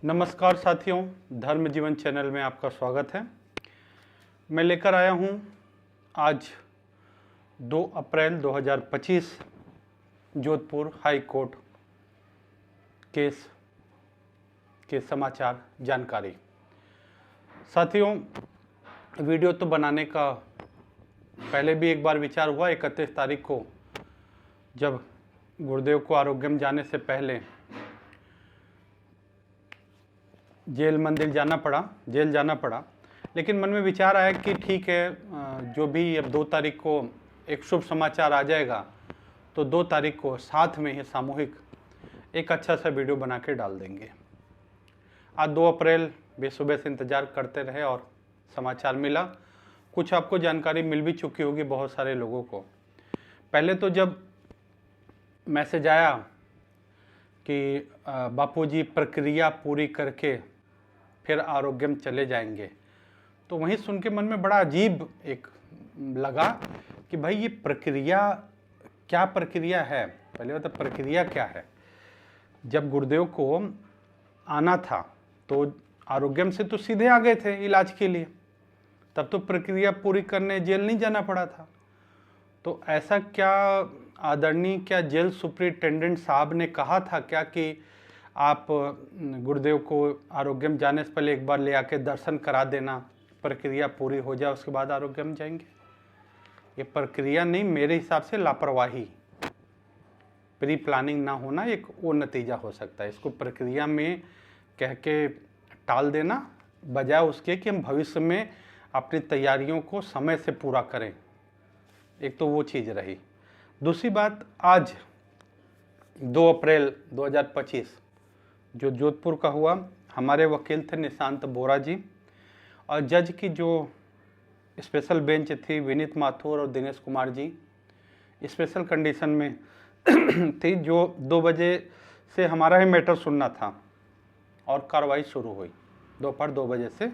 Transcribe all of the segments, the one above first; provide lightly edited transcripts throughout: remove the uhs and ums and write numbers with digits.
नमस्कार साथियों, धर्म जीवन चैनल में आपका स्वागत है। मैं लेकर आया हूं आज 2 अप्रैल 2025 जोधपुर हाई कोर्ट केस के समाचार जानकारी। साथियों, वीडियो तो बनाने का पहले भी एक बार विचार हुआ। 31 तारीख को जब गुरुदेव को आरोग्यम जाने से पहले जेल जाना पड़ा, लेकिन मन में विचार आया कि ठीक है, जो भी अब 2 तारीख को एक शुभ समाचार आ जाएगा तो 2 तारीख को साथ में ही सामूहिक एक अच्छा सा वीडियो बना के डाल देंगे। आज 2 अप्रैल भी सुबह से इंतज़ार करते रहे और समाचार मिला। कुछ आपको जानकारी मिल भी चुकी होगी, बहुत सारे लोगों को। पहले तो जब मैसेज आया कि बापूजी प्रक्रिया पूरी करके फिर आरोग्यम चले जाएंगे, तो वहीं सुन के मन में बड़ा अजीब एक लगा कि भाई ये क्या प्रक्रिया है। पहले बता, प्रक्रिया क्या है। जब गुरुदेव को आना था तो आरोग्यम से तो सीधे आ गए थे इलाज के लिए, तब तो प्रक्रिया पूरी करने जेल नहीं जाना पड़ा था। तो ऐसा क्या आदरणीय क्या जेल सुपरिटेंडेंट साहब ने कहा था क्या कि आप गुरुदेव को आरोग्यम जाने से पहले एक बार ले आके दर्शन करा देना, प्रक्रिया पूरी हो जाए उसके बाद आरोग्यम जाएंगे? ये प्रक्रिया नहीं, मेरे हिसाब से लापरवाही, प्री प्लानिंग ना होना एक वो नतीजा हो सकता है। इसको प्रक्रिया में कह के टाल देना बजाय उसके कि हम भविष्य में अपनी तैयारियों को समय से पूरा करें। एक तो वो चीज़ रही। दूसरी बात, आज 2 अप्रैल 2025 जो जोधपुर का हुआ, हमारे वकील थे निशांत बोरा जी, और जज की जो स्पेशल बेंच थी विनीत माथुर और दिनेश कुमार जी स्पेशल कंडीशन में थी, जो 2 बजे से हमारा ही मैटर सुनना था और कार्रवाई शुरू हुई दोपहर 2 बजे से।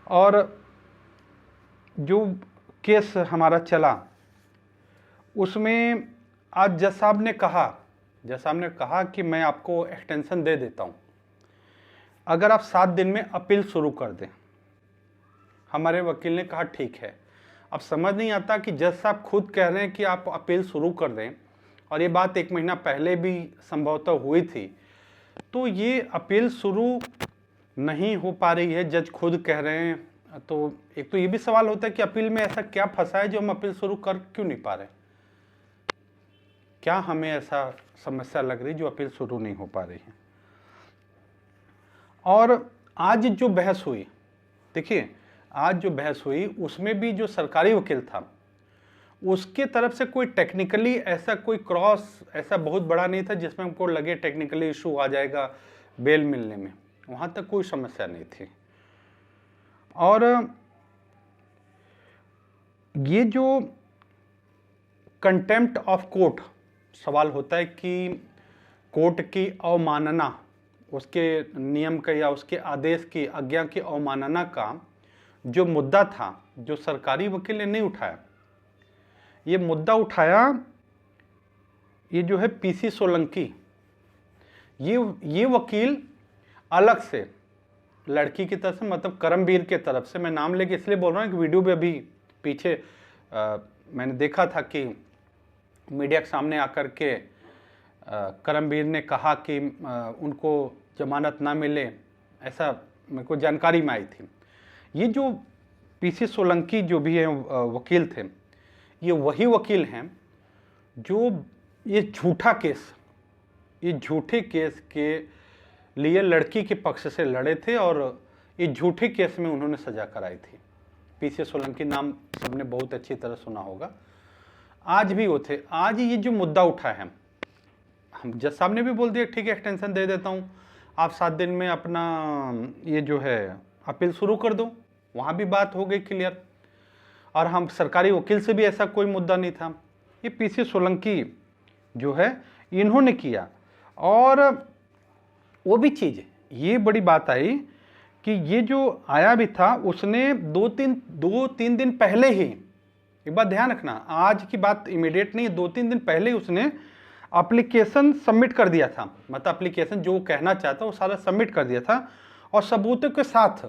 और जो केस हमारा चला उसमें आज जज साहब ने कहा कि मैं आपको एक्सटेंशन दे देता हूं अगर आप 7 दिन में अपील शुरू कर दें। हमारे वकील ने कहा ठीक है। अब समझ नहीं आता कि जज साहब खुद कह रहे हैं कि आप अपील शुरू कर दें, और ये बात 1 महीना पहले भी संभवतः हुई थी, तो ये अपील शुरू नहीं हो पा रही है, जज खुद कह रहे हैं। तो एक तो ये भी सवाल होता है कि अपील में ऐसा क्या फंसा है जो हम अपील शुरू कर क्यों नहीं पा रहे। क्या हमें ऐसा समस्या लग रही जो अपील शुरू नहीं हो पा रही है। और आज जो बहस हुई, देखिए आज जो बहस हुई उसमें भी जो सरकारी वकील था उसके तरफ से कोई टेक्निकली ऐसा कोई क्रॉस ऐसा बहुत बड़ा नहीं था जिसमें हमको लगे टेक्निकली इशू आ जाएगा बेल मिलने में। वहाँ तक कोई समस्या नहीं थी। और ये जो कंटेम्प्ट ऑफ कोर्ट सवाल होता है कि कोर्ट की अवमानना, उसके नियम का या उसके आदेश की आज्ञा की अवमानना का जो मुद्दा था, जो सरकारी वकील ने नहीं उठाया, ये मुद्दा उठाया ये जो है पीसी सोलंकी। ये वकील अलग से लड़की की तरफ से, मतलब करमवीर के तरफ से, मैं नाम लेके इसलिए बोल रहा हूँ कि वीडियो में अभी पीछे मैंने देखा था कि मीडिया के सामने आकर के करमवीर ने कहा कि उनको जमानत ना मिले, ऐसा मेरे को जानकारी में आई थी। ये जो पीसी सोलंकी जो भी है वकील थे, ये वही वकील हैं जो ये झूठे केस के लिए लड़की के पक्ष से लड़े थे और ये झूठे केस में उन्होंने सजा कराई थी। पीसी सोलंकी नाम सबने बहुत अच्छी तरह सुना होगा। आज भी वो थे। आज ये जो मुद्दा उठा है, हम जज साहब ने भी बोल दिया ठीक है एक्सटेंशन दे देता हूँ, आप 7 दिन में अपना ये जो है अपील शुरू कर दो। वहाँ भी बात हो गई क्लियर। और हम सरकारी वकील से भी ऐसा कोई मुद्दा नहीं था। ये पीसी सोलंकी जो है इन्होंने किया। और वो भी चीज़ ये बड़ी बात आई कि ये जो आया भी था उसने 2-3 दिन पहले ही, एक बात ध्यान रखना, आज की बात इमीडिएट नहीं, 2-3 दिन पहले उसने एप्लीकेशन सबमिट कर दिया था, मतलब एप्लीकेशन जो कहना चाहता वो सारा सबमिट कर दिया था, और सबूतों के साथ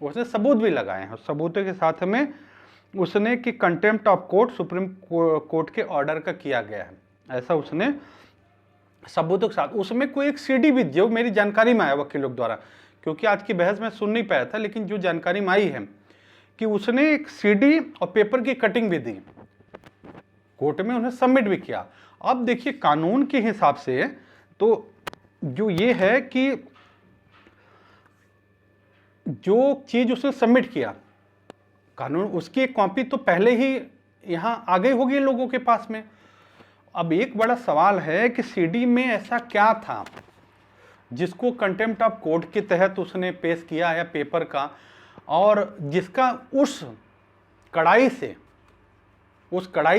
उसने सबूत भी लगाए हैं। सबूतों के साथ में उसने कि contempt of court supreme court के ऑर्डर का किया गया है, ऐसा उसने सबूतों के साथ। उसमें कोई एक सीडी भी, जो मेरी जानकारी में आया वकीलों द्वारा, क्योंकि आज की बहस में सुन नहीं पाया था, लेकिन जो जानकारी में आई है कि उसने एक सीडी और पेपर की कटिंग भी दी, कोर्ट में उन्हें सबमिट भी किया। अब देखिए कानून के हिसाब से तो जो ये है कि जो चीज उसने सबमिट किया, कानून उसकी एक कॉपी तो पहले ही यहां आ गई होगी लोगों के पास में। अब एक बड़ा सवाल है कि सीडी में ऐसा क्या था जिसको कंटेम्प्ट ऑफ कोर्ट के तहत उसने पेश किया है पेपर का, और जिसका उस कड़ाई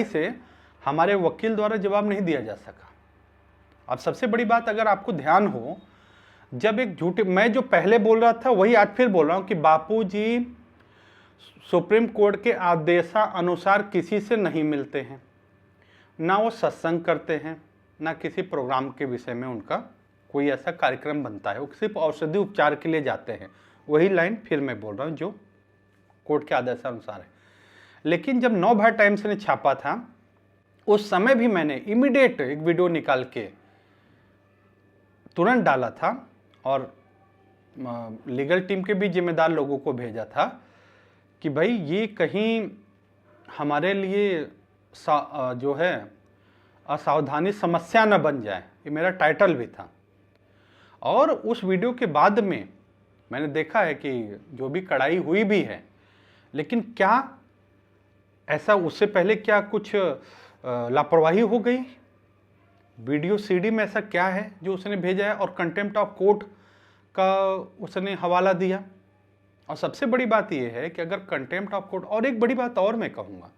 से हमारे वकील द्वारा जवाब नहीं दिया जा सका। अब सबसे बड़ी बात, अगर आपको ध्यान हो, जब एक झूठे, मैं जो पहले बोल रहा था वही आज फिर बोल रहा हूं कि बापूजी सुप्रीम कोर्ट के आदेशानुसार किसी से नहीं मिलते हैं, ना वो सत्संग करते हैं, ना किसी प्रोग्राम के विषय में उनका कोई ऐसा कार्यक्रम बनता है, वो सिर्फ औषधि उपचार के लिए जाते हैं। वही लाइन फिर मैं बोल रहा हूँ जो कोर्ट के आदेशानुसार है। लेकिन जब नवभारत टाइम्स ने छापा था, उस समय भी मैंने इमीडिएट एक वीडियो निकाल के तुरंत डाला था, और लीगल टीम के भी जिम्मेदार लोगों को भेजा था कि भाई ये कहीं हमारे लिए जो है असावधानी समस्या न बन जाए, ये मेरा टाइटल भी था। और उस वीडियो के बाद में मैंने देखा है कि जो भी कड़ाई हुई भी है, लेकिन क्या ऐसा उससे पहले क्या कुछ लापरवाही हो गई? वीडियो सीडी में ऐसा क्या है जो उसने भेजा है और कंटेम्प्ट ऑफ कोर्ट का उसने हवाला दिया? और सबसे बड़ी बात यह है कि अगर कंटेम्प्ट ऑफ कोर्ट, और एक बड़ी बात और मैं कहूँगा,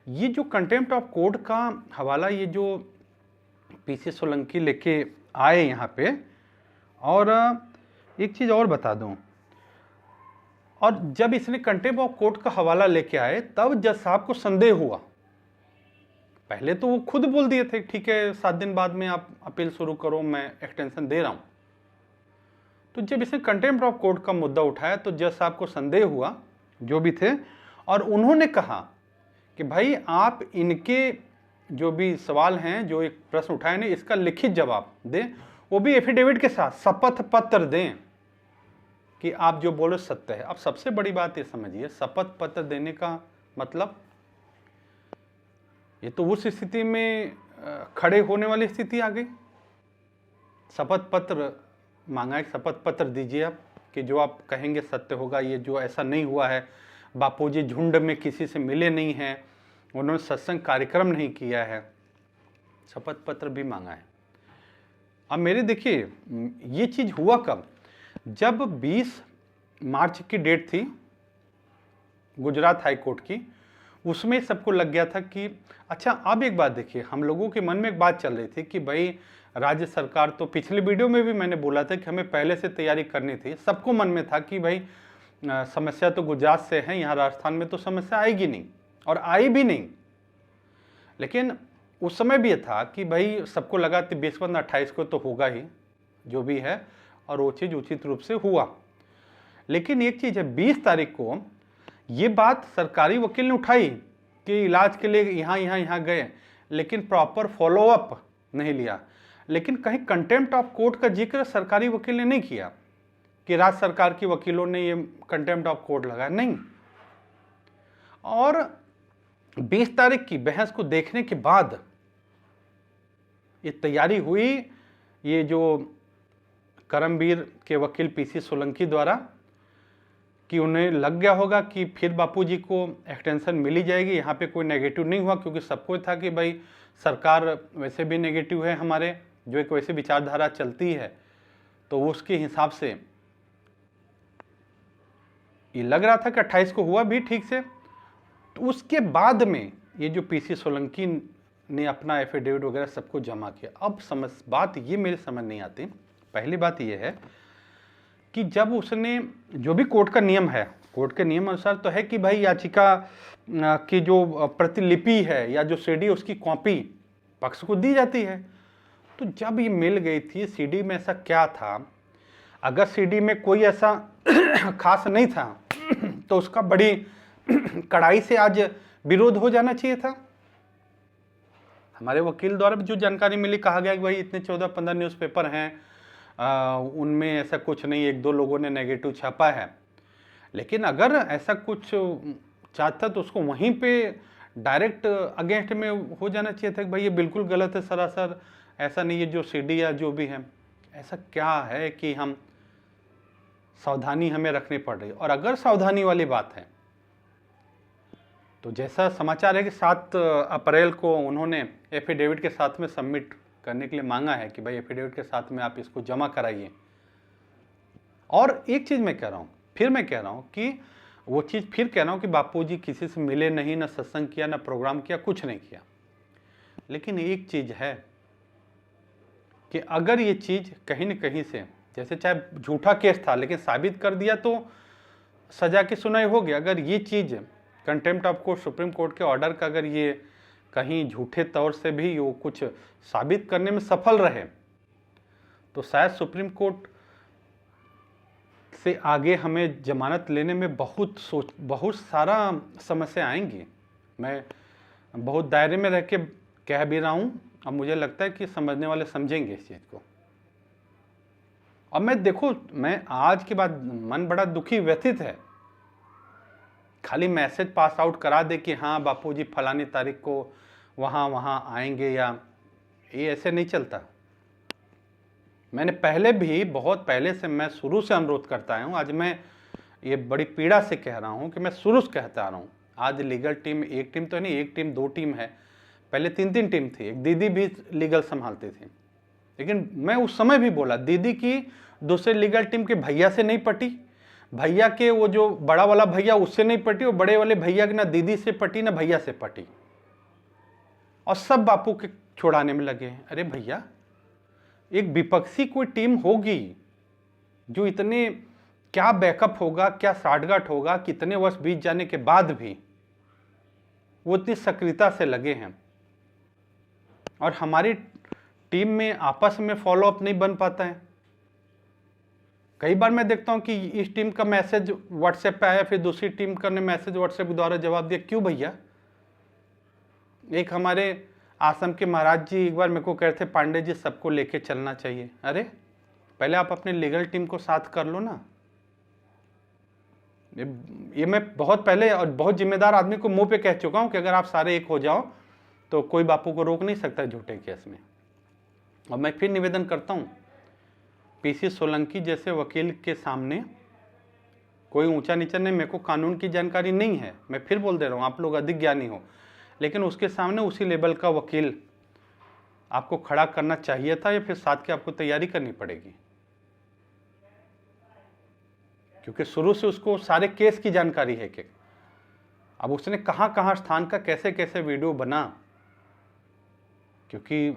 ये जो कंटेम्प्ट ऑफ कोर्ट का हवाला ये जो पीसी सोलंकी लेके आए यहाँ पे, और एक चीज़ और बता दूँ, और जब इसने कंटेम्प्ट ऑफ कोर्ट का हवाला लेके आए तब जज साहब को संदेह हुआ। पहले तो वो खुद बोल दिए थे ठीक है 7 दिन बाद में आप अपील शुरू करो, मैं एक्सटेंशन दे रहा हूँ। तो जब इसने कंटेम्प्ट ऑफ कोर्ट का मुद्दा उठाया तो जज साहब को संदेह हुआ, जो भी थे, और उन्होंने कहा कि भाई आप इनके जो भी सवाल हैं, जो एक प्रश्न उठाए ने, इसका लिखित जवाब दें, वो भी एफिडेविट के साथ शपथ पत्र दें कि आप जो बोले सत्य है। अब सबसे बड़ी बात ये समझिए, शपथ पत्र देने का मतलब ये तो उस स्थिति में खड़े होने वाली स्थिति आ गई। शपथ पत्र मांगा, एक शपथ पत्र दीजिए आप कि जो आप कहेंगे सत्य होगा, ये जो ऐसा नहीं हुआ है, बापूजी झुंड में किसी से मिले नहीं हैं, उन्होंने सत्संग कार्यक्रम नहीं किया है, शपथ पत्र भी मांगा है। अब मेरे देखिए ये चीज़ हुआ कब, जब 20 मार्च की डेट थी गुजरात हाई कोर्ट की, उसमें सबको लग गया था कि अच्छा। अब एक बात देखिए, हम लोगों के मन में एक बात चल रही थी कि भाई राज्य सरकार, तो पिछले वीडियो में भी मैंने बोला था कि हमें पहले से तैयारी करनी थी। सबको मन में था कि भाई समस्या तो गुजरात से है, यहाँ राजस्थान में तो समस्या आएगी नहीं, और आई भी नहीं। लेकिन उस समय भी ये था कि भाई सबको लगा कि 20-28 को तो होगा ही जो भी है, और वो चीज़ उचित रूप से हुआ। लेकिन एक चीज़ है, 20 तारीख को ये बात सरकारी वकील ने उठाई कि इलाज के लिए यहाँ गए, लेकिन प्रॉपर फॉलोअप नहीं लिया। लेकिन कहीं कंटेम्प्ट ऑफ कोर्ट का जिक्र सरकारी वकील ने नहीं किया कि राज्य सरकार की वकीलों ने ये कंटेम्प्ट ऑफ कोर्ट लगाया, नहीं। और 20 तारीख की बहस को देखने के बाद ये तैयारी हुई, ये जो करमवीर के वकील पीसी सोलंकी द्वारा, कि उन्हें लग गया होगा कि फिर बापूजी को एक्सटेंशन मिली जाएगी, यहाँ पे कोई नेगेटिव नहीं हुआ, क्योंकि सबको था कि भाई सरकार वैसे भी नेगेटिव है, हमारे जो एक वैसे विचारधारा चलती है, तो उसके हिसाब से ये लग रहा था कि 28 को हुआ भी ठीक से। तो उसके बाद में ये जो पीसी सोलंकी ने अपना एफिडेविट वगैरह सबको जमा किया। अब बात ये मेरे समझ नहीं आती। पहली बात ये है कि जब उसने, जो भी कोर्ट का नियम है, कोर्ट के नियम अनुसार तो है कि भाई याचिका की जो प्रतिलिपि है या जो सीडी उसकी कॉपी पक्ष को दी जाती है। तो जब ये मिल गई थी, सीडी में ऐसा क्या था? अगर सीडी में कोई ऐसा खास नहीं था तो उसका बड़ी कड़ाई से आज विरोध हो जाना चाहिए था। हमारे वकील द्वारा जो जानकारी मिली, कहा गया कि भाई इतने 14-15 न्यूज़पेपर हैं, उनमें ऐसा कुछ नहीं, 1-2 लोगों ने नेगेटिव छापा है। लेकिन अगर ऐसा कुछ चाहता तो उसको वहीं पे डायरेक्ट अगेंस्ट में हो जाना चाहिए था कि भाई ये बिल्कुल गलत है, सरासर ऐसा नहीं है जो सीडी या जो भी है। ऐसा क्या है कि हम सावधानी हमें रखनी पड़ रही है? और अगर सावधानी वाली बात है तो जैसा समाचार है कि 7 अप्रैल को उन्होंने एफिडेविट के साथ में सबमिट करने के लिए मांगा है कि भाई एफिडेविट के साथ में आप इसको जमा कराइए। और एक चीज़ मैं कह रहा हूँ, फिर मैं कह रहा हूँ कि वो चीज़ फिर कह रहा हूँ कि बापूजी किसी से मिले नहीं, ना सत्संग किया, ना प्रोग्राम किया, कुछ नहीं किया। लेकिन एक चीज़ है कि अगर ये चीज़ कहीं न कहीं से, जैसे चाहे झूठा केस था लेकिन साबित कर दिया तो सजा की सुनाई हो गया। अगर ये चीज़ contempt of court, supreme court के ऑर्डर का अगर ये कहीं झूठे तौर से भी वो कुछ साबित करने में सफल रहे तो शायद सुप्रीम कोर्ट से आगे हमें जमानत लेने में बहुत सारा समस्या आएंगी। मैं बहुत दायरे में रह के कह भी रहा हूँ, अब मुझे लगता है कि समझने वाले समझेंगे इस चीज़ को। अब मैं आज के बाद मन बड़ा दुखी, व्यथित है। खाली मैसेज पास आउट करा दे कि हाँ बापूजी फलानी तारीख को वहाँ आएंगे, या ये ऐसे नहीं चलता। मैंने पहले भी, बहुत पहले से मैं शुरू से अनुरोध करता आया हूँ। आज मैं ये बड़ी पीड़ा से कह रहा हूँ कि मैं शुरू से कहता आ रहा हूँ। आज लीगल टीम, एक टीम तो नहीं, एक टीम 2 टीम है, पहले 3-3 टीम थी। एक दीदी भी लीगल संभालती थी, लेकिन मैं उस समय भी बोला दीदी की दूसरे लीगल टीम के भैया से नहीं पटी, भैया के वो जो बड़ा वाला भैया उससे नहीं पटी, और बड़े वाले भैया की ना दीदी से पटी ना भैया से पटी, और सब बापू के छुड़ाने में लगे हैं। अरे भैया, एक विपक्षी कोई टीम होगी जो इतने, क्या बैकअप होगा, क्या साठगांठ होगा, कितने वर्ष बीत जाने के बाद भी वो इतनी सक्रियता से लगे हैं, और हमारी टीम में आपस में फॉलोअप नहीं बन पाता है। कई बार मैं देखता हूं कि इस टीम का मैसेज व्हाट्सएप पे आया, फिर दूसरी टीम का ने मैसेज व्हाट्सएप के द्वारा जवाब दिया। क्यों भैया? एक हमारे आश्रम के महाराज जी एक बार मेरे को कह रहे थे, पांडे जी सबको लेके चलना चाहिए। अरे पहले आप अपने लीगल टीम को साथ कर लो ना। ये मैं बहुत पहले और बहुत जिम्मेदार आदमी को मुंह पे कह चुका हूं कि अगर आप सारे एक हो जाओ तो कोई बापू को रोक नहीं सकता झूठे केस में। और मैं फिर निवेदन करता हूं, पीसी सोलंकी जैसे वकील के सामने कोई ऊंचा नीचा नहीं, मेरे को कानून की जानकारी नहीं है, मैं फिर बोल दे रहा हूं, आप लोग अधिक ज्ञानी हो, लेकिन उसके सामने उसी लेवल का वकील आपको खड़ा करना चाहिए था, या फिर साथ के आपको तैयारी करनी पड़ेगी, क्योंकि शुरू से उसको सारे केस की जानकारी है कि अब उसने कहां कहां स्थान का कैसे कैसे वीडियो बना। क्योंकि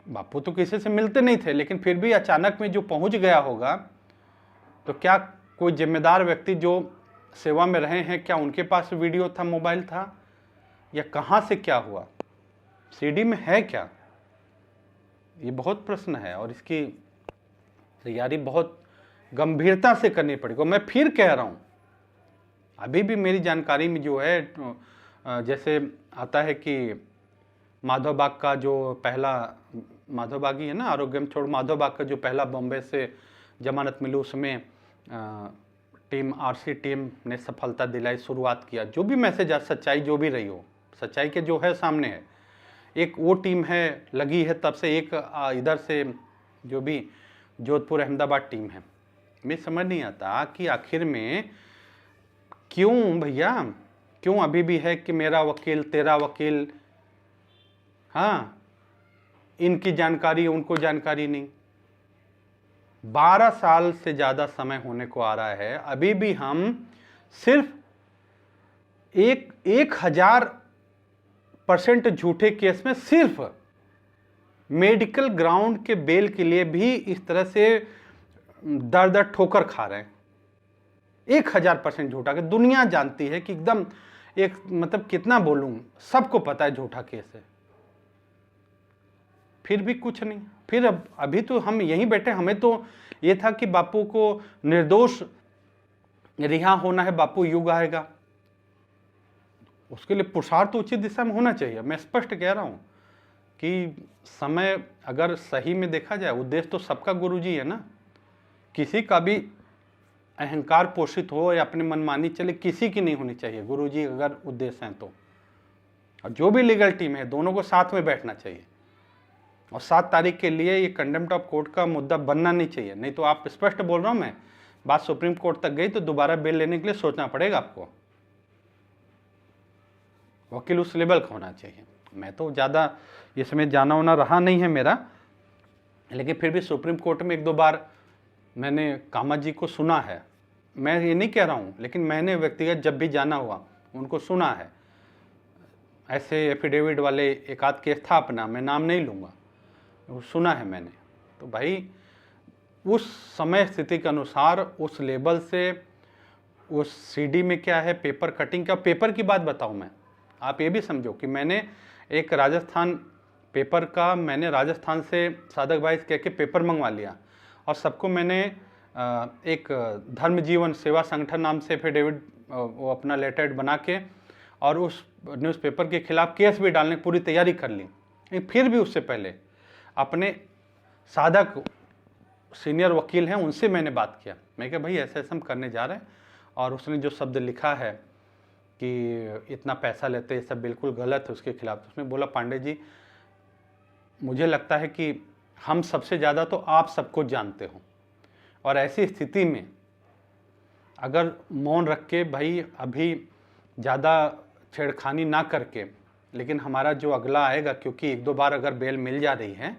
बापू तो किसी से मिलते नहीं थे, लेकिन फिर भी अचानक में जो पहुंच गया होगा, तो क्या कोई जिम्मेदार व्यक्ति जो सेवा में रहे हैं, क्या उनके पास वीडियो था, मोबाइल था, या कहां से क्या हुआ, सीडी में है क्या? ये बहुत प्रश्न है, और इसकी तैयारी बहुत गंभीरता से करनी पड़ेगी। मैं फिर कह रहा हूं, अभी भी मेरी जानकारी में जो है, जैसे आता है कि माधव बाग का जो पहला, माधव बाग ही है ना, आरोग्यम छोड़ माधव बाग का जो पहला बॉम्बे से जमानत मिली, उसमें टीम आरसी टीम ने सफलता दिलाई, शुरुआत किया। जो भी मैसेज आज सच्चाई जो भी रही हो, सच्चाई के जो है सामने है, एक वो टीम है लगी है तब से, एक इधर से जो भी जोधपुर अहमदाबाद टीम है। मैं समझ नहीं आता कि आखिर में क्यों भैया, क्यों अभी भी है कि मेरा वकील तेरा वकील, हाँ इनकी जानकारी उनको जानकारी नहीं। 12 साल से ज़्यादा समय होने को आ रहा है, अभी भी हम सिर्फ 1000% झूठे केस में सिर्फ मेडिकल ग्राउंड के बेल के लिए भी इस तरह से दर दर ठोकर खा रहे हैं। 1000% झूठा, कि दुनिया जानती है कि एकदम एक, मतलब कितना बोलूं, सबको पता है झूठा केस है। फिर भी कुछ नहीं। फिर अभी तो हम यहीं बैठे, हमें तो ये था कि बापू को निर्दोष रिहा होना है, बापू युग आएगा, उसके लिए पुरुषार्थ तो उचित दिशा में होना चाहिए। मैं स्पष्ट कह रहा हूं कि समय अगर सही में देखा जाए, उद्देश्य तो सबका गुरुजी है ना, किसी का भी अहंकार पोषित हो या अपनी मनमानी चले, किसी की नहीं होनी चाहिए। गुरुजी अगर उद्देश्य हैं तो, और जो भी लीगल टीम है, दोनों को साथ में बैठना चाहिए। और 7 तारीख के लिए ये कंटेम्प्ट ऑफ कोर्ट का मुद्दा बनना नहीं चाहिए, नहीं तो आप स्पष्ट बोल रहा हूं मैं, बात सुप्रीम कोर्ट तक गई तो दोबारा बेल लेने के लिए सोचना पड़ेगा आपको। वकील उस लेवल का होना चाहिए। मैं तो ज़्यादा इसमें जाना होना रहा नहीं है मेरा, लेकिन फिर भी सुप्रीम कोर्ट में 1-2 बार मैंने कामत जी को सुना है। मैं ये नहीं कह रहा हूँ, लेकिन मैंने व्यक्तिगत जब भी जाना हुआ उनको सुना है। ऐसे एफिडेविट वाले एक आध केस था अपना, मैं नाम नहीं लूँगा, वो सुना है मैंने। तो भाई उस समय स्थिति के अनुसार उस लेवल से, उस सीडी में क्या है, पेपर कटिंग का, पेपर की बात बताऊँ मैं, आप ये भी समझो कि मैंने एक राजस्थान पेपर का, मैंने राजस्थान से साधक भाई कह के पेपर मंगवा लिया, और सबको मैंने एक धर्म जीवन सेवा संगठन नाम से एफिडेविट वो अपना लेटर बना के और उस न्यूज़पेपर के खिलाफ केस भी डालने की पूरी तैयारी कर ली। फिर भी उससे पहले अपने साधक सीनियर वकील हैं उनसे मैंने बात किया, मैं कहा भाई ऐसे ऐसे हम करने जा रहे हैं, और उसने जो शब्द लिखा है कि इतना पैसा लेते, ये सब बिल्कुल गलत है, उसके खिलाफ। उसने बोला पांडे जी, मुझे लगता है कि हम सबसे ज़्यादा तो आप सबको जानते हो, और ऐसी स्थिति में अगर मौन रख के भाई अभी ज़्यादा छेड़खानी ना करके, लेकिन हमारा जो अगला आएगा, क्योंकि 1-2 बार अगर बेल मिल जा रही है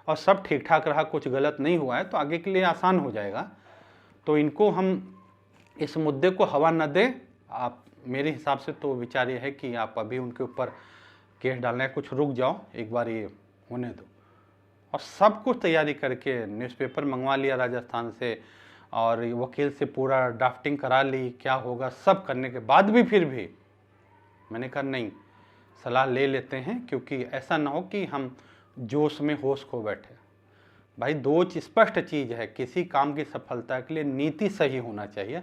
और सब ठीक ठाक रहा, कुछ गलत नहीं हुआ है, तो आगे के लिए आसान हो जाएगा। तो इनको हम इस मुद्दे को हवा न दें। आप मेरे हिसाब से तो विचार ये है कि आप अभी उनके ऊपर केस डालना है, कुछ रुक जाओ, एक बार ये होने दो। और सब कुछ तैयारी करके न्यूज़पेपर मंगवा लिया राजस्थान से, और वकील से पूरा ड्राफ्टिंग करा ली, क्या होगा सब करने के बाद भी फिर भी मैंने कहा नहीं, सलाह ले लेते हैं, क्योंकि ऐसा ना हो कि हम जोश में होश खो बैठे। भाई दो स्पष्ट चीज़ है, किसी काम की सफलता के लिए नीति सही होना चाहिए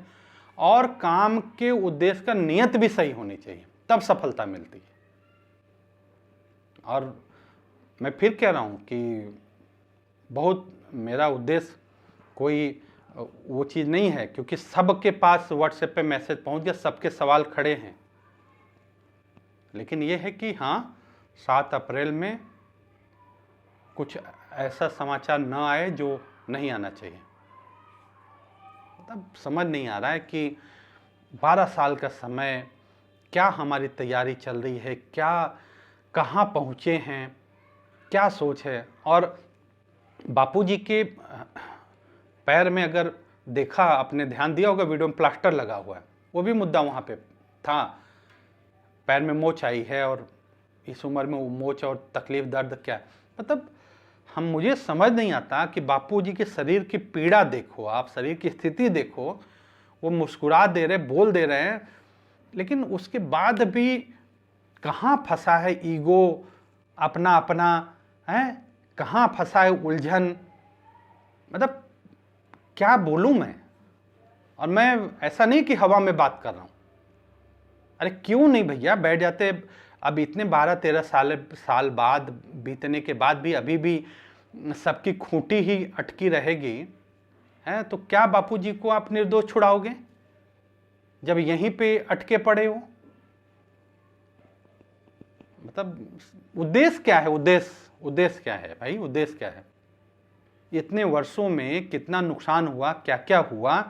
और काम के उद्देश्य का नियत भी सही होनी चाहिए, तब सफलता मिलती है। और मैं फिर कह रहा हूँ कि बहुत मेरा उद्देश्य कोई वो चीज़ नहीं है, क्योंकि सबके पास व्हाट्सएप पे मैसेज पहुँच गया, सबके सवाल खड़े हैं। लेकिन ये है कि हाँ, 7 अप्रैल में कुछ ऐसा समाचार न आए जो नहीं आना चाहिए। मतलब समझ नहीं आ रहा है कि 12 साल का समय, क्या हमारी तैयारी चल रही है, क्या कहाँ पहुँचे हैं, क्या सोच है। और बापूजी के पैर में अगर देखा, आपने ध्यान दिया होगा वीडियो में, प्लास्टर लगा हुआ है, वो भी मुद्दा वहाँ पे था। पैर में मोच आई है, और इस उम्र में वो मोच और तकलीफ दर्द क्या है, मतलब मुझे समझ नहीं आता कि बापूजी के शरीर की पीड़ा देखो, आप शरीर की स्थिति देखो, वो मुस्कुरा दे रहे, बोल दे रहे हैं, लेकिन उसके बाद भी कहाँ फंसा है ईगो, अपना अपना है, कहाँ फंसा है उलझन। मतलब क्या बोलूँ मैं। और मैं ऐसा नहीं कि हवा में बात कर रहा हूँ, अरे क्यों नहीं भैया, बैठ जाते। अब इतने 12-13 साल बाद बीतने के बाद भी अभी भी सबकी खूंटी ही अटकी रहेगी है, तो क्या बापूजी को आप निर्दोष छुड़ाओगे जब यहीं पे अटके पड़े हो। मतलब उद्देश्य क्या है, उद्देश्य क्या है भाई, उद्देश्य क्या है। इतने वर्षों में कितना नुकसान हुआ, क्या क्या हुआ,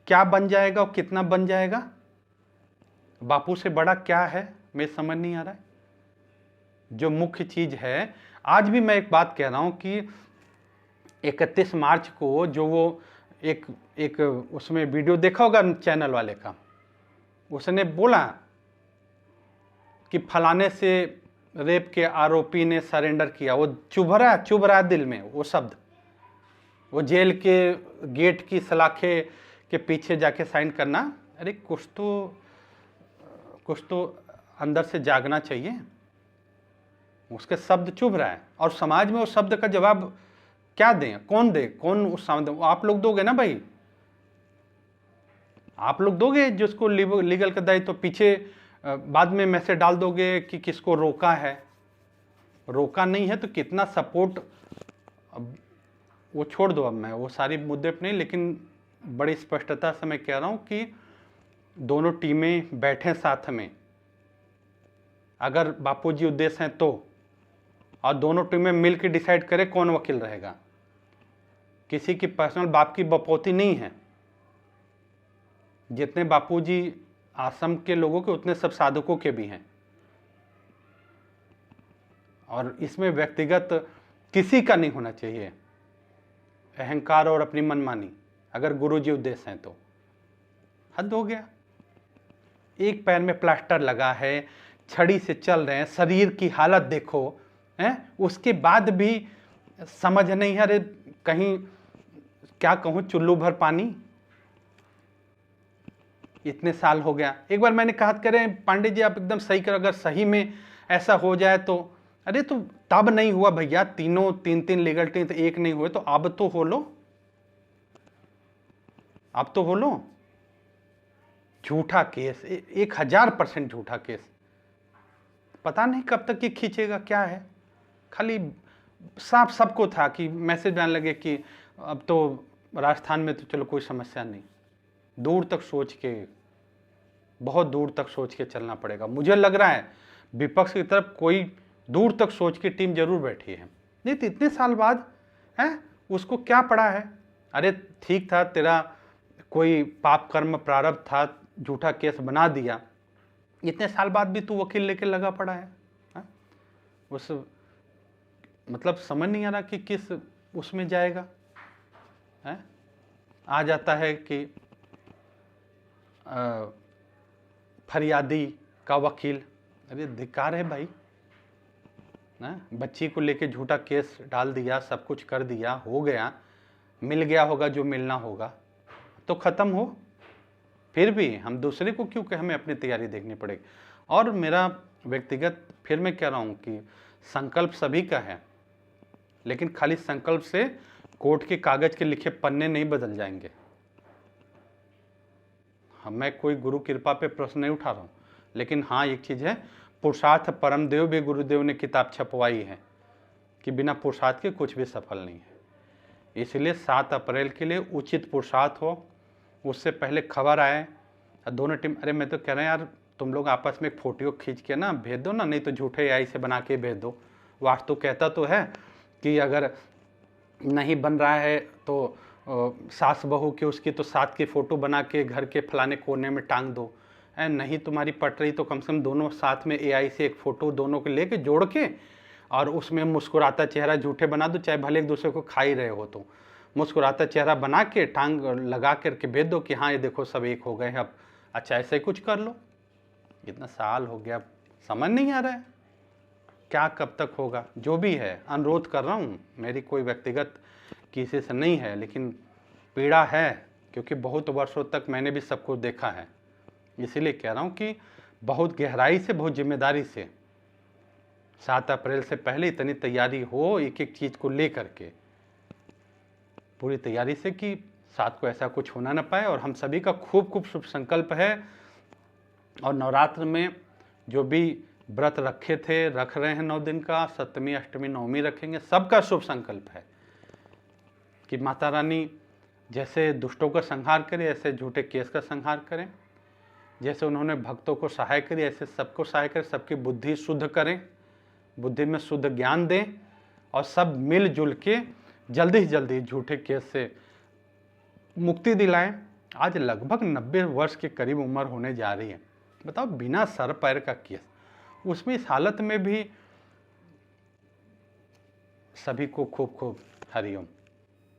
क्या बन जाएगा और कितना बन जाएगा, बापू से बड़ा क्या है, मेरे समझ नहीं आ रहा है। जो मुख्य चीज है, आज भी मैं एक बात कह रहा हूं कि 31 मार्च को जो वो एक उसमें वीडियो देखा होगा चैनल वाले का, उसने बोला कि फलाने से रेप के आरोपी ने सरेंडर किया, वो चुभ रहा दिल में वो शब्द, वो जेल के गेट की सलाखे के पीछे जाके साइन करना। अरे कुछ तो अंदर से जागना चाहिए। उसके शब्द चुभ रहा है, और समाज में उस शब्द का जवाब क्या दें, कौन दे, कौन उस सामने, आप लोग दोगे ना भाई, आप लोग दोगे जिसको लीगल का दायित्व, तो पीछे बाद में मैसेज डाल दोगे कि किसको रोका है, रोका नहीं है तो कितना सपोर्ट। अब वो छोड़ दो, अब मैं वो सारी मुद्दे पे नहीं, लेकिन बड़ी स्पष्टता से मैं कह रहा हूं कि दोनों टीमें बैठें साथ में, अगर बापूजी उद्देश्य हैं तो, और दोनों टीमें मिलकर डिसाइड करें कौन वकील रहेगा। किसी की पर्सनल बाप की बपौती नहीं है, जितने बापूजी आश्रम के लोगों के उतने सब साधकों के भी हैं, और इसमें व्यक्तिगत किसी का नहीं होना चाहिए, अहंकार और अपनी मनमानी। अगर गुरुजी उद्देश्य हैं तो हद हो गया। एक पैर में प्लास्टर लगा है, छड़ी से चल रहे हैं, शरीर की हालत देखो हैं, उसके बाद भी समझ नहीं है। अरे कहीं क्या कहूँ, चुल्लू भर पानी, इतने साल हो गया। एक बार मैंने कहा करें पांडे जी आप एकदम सही करो, अगर सही में ऐसा हो जाए तो, अरे तो तब नहीं हुआ भैया, तीन लीगल टीम तो एक नहीं हुए, तो अब तो हो लो, अब तो हो लो। झूठा केस, 1000% झूठा केस, पता नहीं कब तक ये खींचेगा, क्या है। खाली साफ सबको था कि मैसेज आने लगे कि अब तो राजस्थान में तो चलो कोई समस्या नहीं। दूर तक सोच के, बहुत दूर तक सोच के चलना पड़ेगा। मुझे लग रहा है विपक्ष की तरफ कोई दूर तक सोच की टीम जरूर बैठी है। नहीं तो इतने साल बाद है, उसको क्या पड़ा है। अरे ठीक था, तेरा कोई पाप कर्म प्रारब्ध था, झूठा केस बना दिया, इतने साल बाद भी तू वकील लेके लगा पड़ा है। उस मतलब समझ नहीं आ रहा कि किस उसमें जाएगा है? आ जाता है कि फरियादी का वकील, अरे धिक्कार है भाई ना। बच्ची को लेके झूठा केस डाल दिया, सब कुछ कर दिया, हो गया, मिल गया होगा जो मिलना होगा, तो खत्म हो। फिर भी हम दूसरे को क्यों, कि हमें अपनी तैयारी देखनी पड़ेगी। और मेरा व्यक्तिगत, फिर मैं कह रहा हूँ कि संकल्प सभी का है, लेकिन खाली संकल्प से कोर्ट के कागज के लिखे पन्ने नहीं बदल जाएंगे। मैं कोई गुरु कृपा पे प्रश्न नहीं उठा रहा हूँ, लेकिन हाँ एक चीज़ है, पुरुषार्थ परम देव भी गुरुदेव ने किताब छपवाई है कि बिना पुरुषार्थ के कुछ भी सफल नहीं है। इसलिए 7 अप्रैल के लिए उचित पुरुषार्थ हो, उससे पहले खबर आए दोनों टीम। अरे मैं तो कह रहा हूँ यार, तुम लोग आपस में एक फोटो खींच के ना भेज दो ना, नहीं तो झूठे AI से बना के भेज दो। वास्तु कहता तो है कि अगर नहीं बन रहा है तो सास बहू की उसकी तो 7 की फ़ोटो बना के घर के फलाने कोने में टांग दो। नहीं तुम्हारी पट रही तो कम से कम दोनों साथ में AI से एक फ़ोटो दोनों के लेके जोड़ के, और उसमें मुस्कुराता चेहरा झूठे बना दो, चाहे भले एक दूसरे को खा ही रहे हो तो मुस्कुराता चेहरा बना के टांग लगा करके भेज दो कि हाँ ये देखो सब एक हो गए हैं अब। अच्छा ऐसे कुछ कर लो। इतना साल हो गया, समझ नहीं आ रहा है क्या कब तक होगा। जो भी है, अनुरोध कर रहा हूँ, मेरी कोई व्यक्तिगत किसी से नहीं है, लेकिन पीड़ा है, क्योंकि बहुत वर्षों तक मैंने भी सबको देखा है। इसीलिए कह रहा हूँ कि बहुत गहराई से, बहुत जिम्मेदारी से 7 अप्रैल से पहले इतनी तैयारी हो, एक एक चीज़ को लेकर के पूरी तैयारी से, कि 7 को ऐसा कुछ होना न पाए। और हम सभी का खूब खूब शुभ संकल्प है। और नवरात्र में जो भी व्रत रखे थे, रख रहे हैं 9 दिन का, सप्तमी अष्टमी नवमी रखेंगे, सबका शुभ संकल्प है कि माता रानी जैसे दुष्टों का संहार करे, ऐसे झूठे केस का संहार करें। जैसे उन्होंने भक्तों को सहाय करी, ऐसे सबको सहाय करें, सबकी बुद्धि शुद्ध करें, बुद्धि में शुद्ध ज्ञान दें, और सब मिलजुल के जल्दी से जल्दी झूठे केस से मुक्ति दिलाएं। आज लगभग 90 वर्ष के करीब उम्र होने जा रही है। बताओ, बिना सर पैर का केस, उसमें इस हालत में भी। सभी को खूब खूब हरिओम।